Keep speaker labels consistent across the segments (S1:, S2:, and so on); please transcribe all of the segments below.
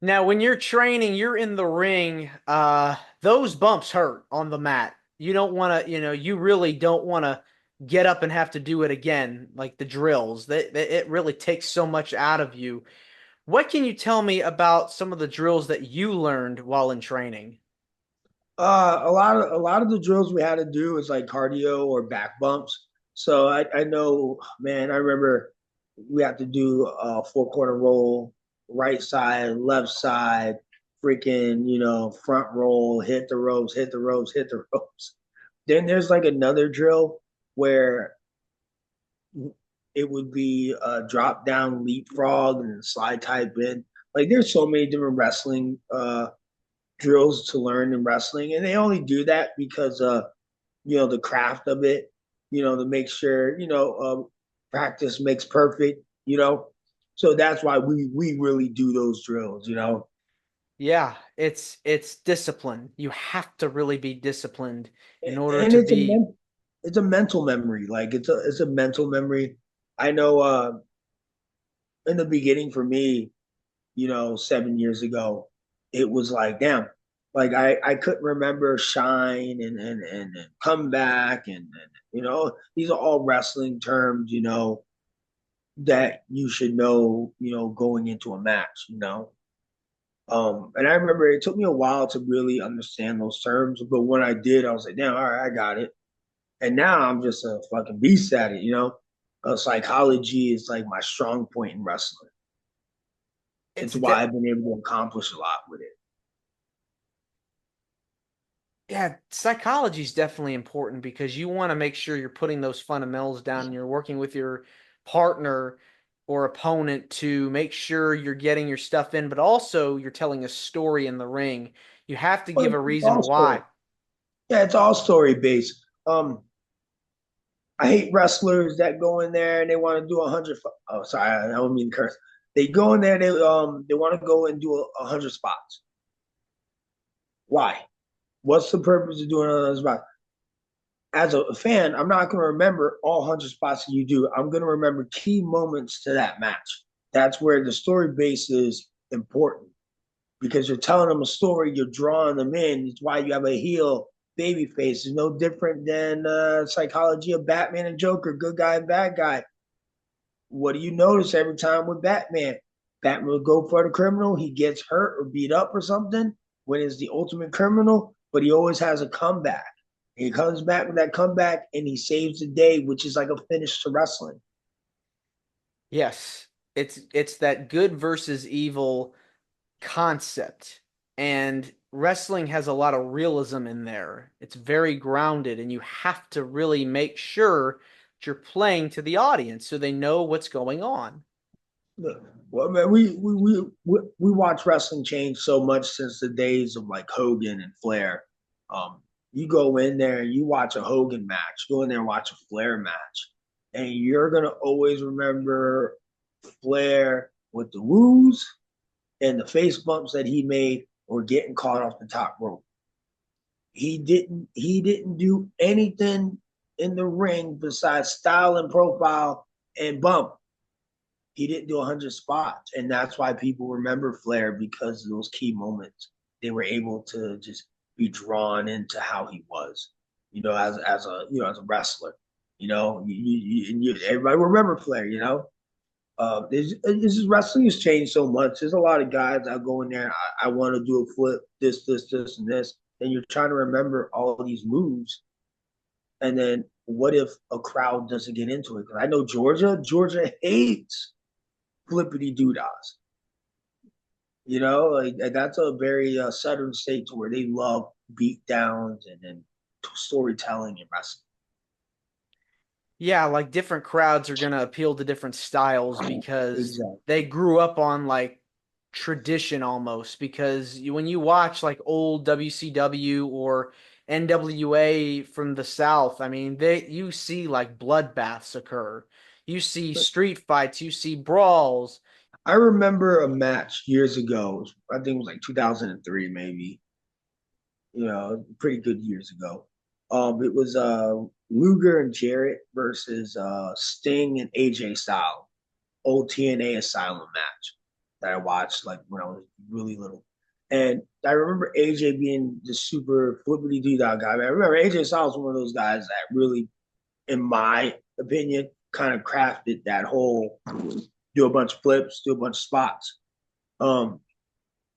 S1: Now, when you're training, you're in the ring. Those bumps hurt on the mat. You don't want to, you really don't want to get up and have to do it again, like the drills. It really takes so much out of you. What can you tell me about some of the drills that you learned while in training?
S2: A lot of the drills we had to do is like cardio or back bumps. So I know, man, I remember we had to do a four-corner roll, right side, left side, freaking, front roll, hit the ropes, hit the ropes, hit the ropes. Then there's like another drill where it would be a drop down leapfrog and slide type in. Like there's so many different wrestling drills to learn in wrestling, and they only do that because the craft of it, to make sure practice makes perfect. So that's why we really do those drills.
S1: Yeah, it's discipline. You have to really be disciplined in order
S2: And
S1: to be.
S2: it's a mental memory. Like it's a mental memory. I know in the beginning for me, 7 years ago, it was like, damn, like I couldn't remember shine and come back and these are all wrestling terms, that you should know, going into a match. And I remember it took me a while to really understand those terms, but when I did, I was like, damn, all right, I got it. And now I'm just a fucking beast at it. Psychology is like my strong point in wrestling.
S1: It's
S2: It's why
S1: de
S2: I've been able to accomplish a lot with it.
S1: Yeah, psychology is definitely important because you want to make sure you're putting those fundamentals down and you're working with your partner or opponent to make sure you're getting your stuff in, but also you're telling a story in the ring. You have to
S2: But
S1: give a
S2: it's all
S1: reason
S2: story.
S1: why.
S2: Yeah, it's all story based. I hate wrestlers that go in there and they want to do 100. Oh, sorry, I don't mean to curse. They go in there, they want to go and do 100 spots. Why? What's the purpose of doing 100 spots? As a fan, I'm not going to remember all 100 spots that you do. I'm going to remember key moments to that match. That's where the story base is important because you're telling them a story, you're drawing them in. It's why you have a heel baby face. It's no different than psychology of Batman and Joker, good guy and bad guy. What do you notice every time with Batman? Batman will go for the criminal, he gets hurt or beat up or something when he's the ultimate criminal, but he always has a comeback. He comes back with that comeback and he saves the day, which is like a finish to wrestling.
S1: Yes, it's that good versus evil concept. And wrestling has a lot of realism in there. It's very grounded, and you have to really make sure that you're playing to the audience so they know what's going on.
S2: Well, man, we watch wrestling change so much since the days of like Hogan and Flair. You go in there and you watch a Hogan match, go in there and watch a Flair match, and you're gonna always remember Flair with the woos and the face bumps that he made or getting caught off the top rope. He didn't do anything in the ring besides style and profile and bump. He didn't do 100 spots, and that's why people remember Flair because of those key moments. They were able to just be drawn into how he was, as a wrestler. Everybody remember Flair. This is wrestling has changed so much. There's a lot of guys that go in there. I want to do a flip, this, and this, and you're trying to remember all of these moves. And then what if a crowd doesn't get into it? Because I know Georgia hates flippity doodas. Like that's a very southern state to where they love beat downs and storytelling and wrestling.
S1: Yeah, like different crowds are gonna appeal to different styles because
S2: Exactly.
S1: they grew up on like tradition almost. Because when you watch like old WCW or NWA from the South, I mean, you see like bloodbaths occur. You see street fights, you see brawls.
S2: I remember a match years ago. I think it was like 2003, maybe. Pretty good years ago. It was Luger and Jarrett versus Sting and AJ Styles, old TNA Asylum match. that I watched like when I was really little. And I remember AJ being the super flippity doo guy. I remember AJ Styles was one of those guys that really, in my opinion, kind of crafted that whole do a bunch of flips, do a bunch of spots um,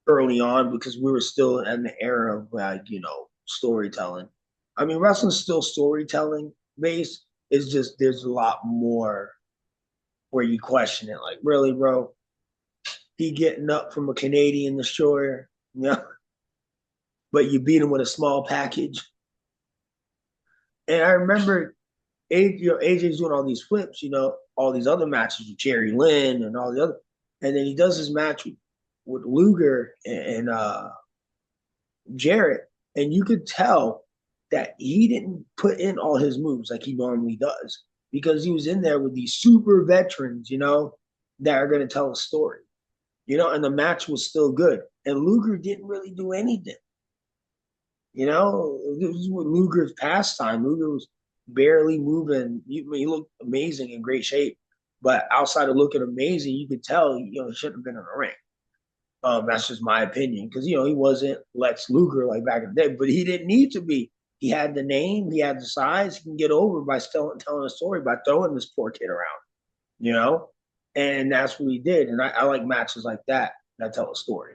S2: early on because we were still in the era of like, storytelling. I mean, wrestling's still storytelling based. It's just there's a lot more where you question it. Like, really, bro? He getting up from a Canadian destroyer, but you beat him with a small package. And I remember AJ's doing all these flips, all these other matches with Jerry Lynn and all the other, and then he does his match with Luger and Jarrett, and you could tell that he didn't put in all his moves like he normally does because he was in there with these super veterans, that are going to tell a story, and the match was still good. And Luger didn't really do anything. This was Luger's pastime. Luger was barely moving. He looked amazing, in great shape, but outside of looking amazing, you could tell he shouldn't have been in the ring. That's just my opinion because he wasn't Lex Luger like back in the day, but he didn't need to be. He had the name, he had the size. He can get over by still telling a story by throwing this poor kid around, you know, and that's what he did. And I like matches like that tell a story.